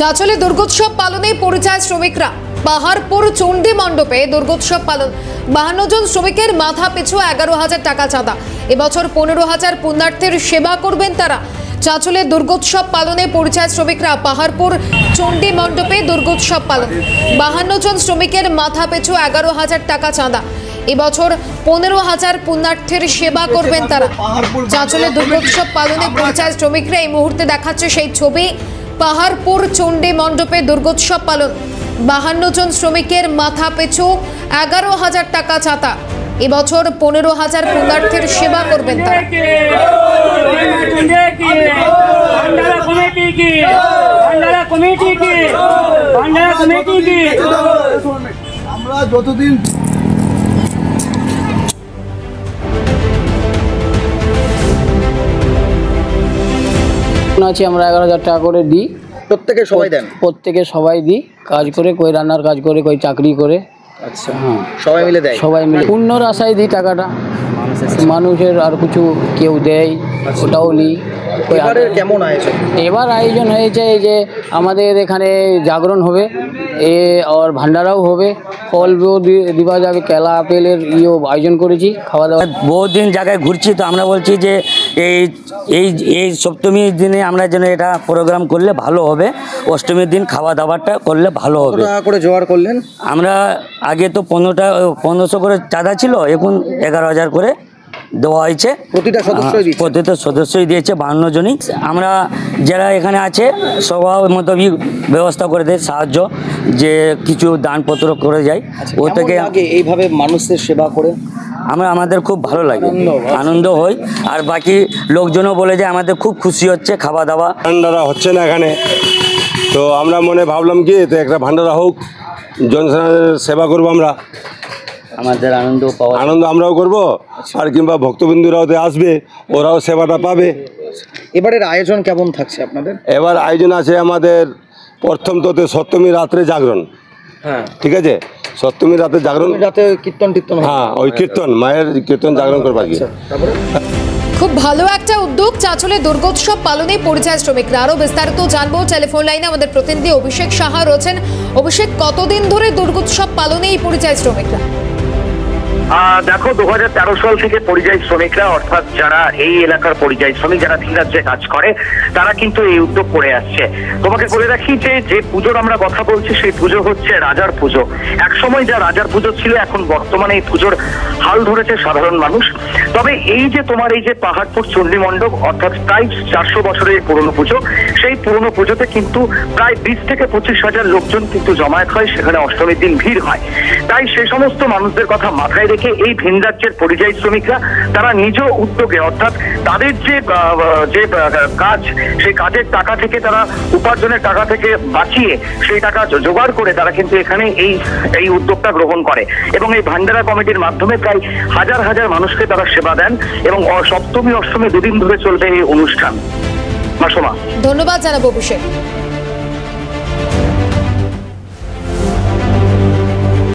চাঁচলে দুর্গোৎসব পালনে পরিযায়ী শ্রমিকরা পাহাড়পুর চণ্ডী মণ্ডপে দুর্গোৎসব পালন 52 জন শ্রমিকের মাথা পিছু 11,000 টাকা চাঁদা। এবছর 15,000 পুণ্যার্থীর সেবা করবেন তারা। চাঁচলে দুর্গোৎসব পালনে পরিযায়ী শ্রমিকরা পাহাড়পুর চণ্ডী মণ্ডপে দুর্গোৎসব পালন 52 জন শ্রমিকের মাথা পিছু 11,000 টাকা চাঁদা। এবছর 15,000 পুণ্যার্থীর সেবা করবেন তারা। চাঁচলে দুর্গোৎসব পালনে পরিযায়ী শ্রমিকরা এই মুহূর্তে দেখাচ্ছে সেই ছবি। পাহাড়পুর চণ্ডী মণ্ডপে দুর্গোৎসব পালন 52 জন শ্রমিকের মাথা পিছু 11,000 টাকা চাঁদা। এবছর 15,000 পুণ্যার্থীর সেবা করবেন তারা। আমরা যতদিন আছে আমরা 11,000 টাকা করে দিই। প্রত্যেকে সবাই দেন? প্রত্যেকে সবাই দিই, কাজ করে, কই রান্নার কাজ করে, কই চাকরি করে। আচ্ছা, সবাই মিলে দেয়? সবাই মিলে পুণ্যর আশায় দিই টাকাটা, মানুষের আর কিছু কেউ দেয়, ওটাও নিই। কেমন আয়োজন? এবার আয়োজন হয়েছে এই যে আমাদের এখানে জাগরণ হবে, আর ভান্ডারাও হবে, ফল দিবা যাবে, কেলা আপেলের আয়োজন করেছি, খাওয়া দাওয়া। বহুত দিন জায়গায় ঘুরছি, তো আমরা বলছি যে এই সপ্তমীর দিনে আমরা যেন এটা প্রোগ্রাম করলে ভালো হবে। অষ্টমীর দিন খাওয়া দাওয়াটা করলে ভালো হবে। করে জোগাড় করলেন? আমরা আগে তো 1500 করে চাঁদা ছিল, এখন 11,000 করে দেওয়া হয়েছে। প্রতিটা সদস্যই দিয়েছে 52 জনই। আমরা যারা এখানে আছে সবার মতো ব্যবস্থা করে দেয়, সাহায্য যে কিছু দানপত্র করে যায়। ও থেকে এইভাবে মানুষের সেবা করে আমাদের খুব ভালো লাগে, আনন্দ হয়। আর বাকি লোকজনও বলে যে আমাদের খুব খুশি হচ্ছে। খাওয়া দাওয়া ভান্ডারা হচ্ছে না এখানে, তো আমরা মনে ভাবলাম কি তো একটা ভান্ডারা হোক, জনসাধারণের সেবা করবো আমরা, আমাদের আনন্দ আমরাও করব, আর কিংবা ভক্তবিন্দুরাও আসবে, ওরাও সেবাটা পাবে। এবারের আয়োজন কেমন থাকছে আপনাদের? এবার আয়োজন আছে আমাদের প্রথম তো সপ্তমী রাত্রে জাগরণ। হ্যাঁ, ঠিক আছে, সপ্তমী রাতে জাগরণ, রাতে কীর্তন। হ্যাঁ, ওই কীর্তন, মায়ের কীর্তন জাগরণ করবার কি। খুব ভালো একটা উদ্যোগ চাঁচলে দুর্গোৎসব পালনে পরিযায়ী শ্রমিকরা। আরো বিস্তারিত জানবো, টেলিফোন লাইনে আমাদের প্রতিনিধি অভিষেক সাহা রয়েছেন। অভিষেক, কতদিন ধরে দুর্গোৎসব পালনে এই পরিযায়ী শ্রমিকরা? দেখো, 2013 সাল থেকে পরিযায়ী শ্রমিকরা, অর্থাৎ যারা এই এলাকার পরিযায়ী শ্রমিক, যারা ভিন রাজ্যে কাজ করে, তারা কিন্তু এই উদ্যোগ করে আসছে। তোমাকে বলে রাখি যে পুজোর আমরা কথা বলছি, সেই পুজো হচ্ছে রাজার পুজো। একসময় যা রাজার পুজো ছিল, এখন বর্তমানে এই পুজোর হাল ধরেছে সাধারণ মানুষ। তবে এই যে তোমার এই যে পাহাড়পুর চণ্ডী মণ্ডপ, অর্থাৎ প্রায় 400 বছরের পুরনো পুজো, সেই পুরনো পুজোতে কিন্তু প্রায় 20 থেকে 25,000 লোকজন কিন্তু জমায়েত হয়, সেখানে অষ্টমীর দিন ভিড় হয়। তাই সে সমস্ত মানুষদের কথা মাথায় রেখে এই ভিন রাজ্যের পরিযায়ী শ্রমিকরা তারা নিজ উদ্যোগে, অর্থাৎ তাদের যে কাজ, সেই কাজের টাকা থেকে তারা উপার্জনের টাকা থেকে বাঁচিয়ে সেই টাকা জোগাড় করে তারা কিন্তু এখানে এই উদ্যোগটা গ্রহণ করে এবং এই ভান্ডারা কমিটির মাধ্যমে প্রায় হাজার হাজার মানুষকে তারা সেবা দেন এবং সপ্তমী অষ্টমী দুদিন ধরে চলবে এই অনুষ্ঠান। ধন্যবাদ জানাবো অভিষেক।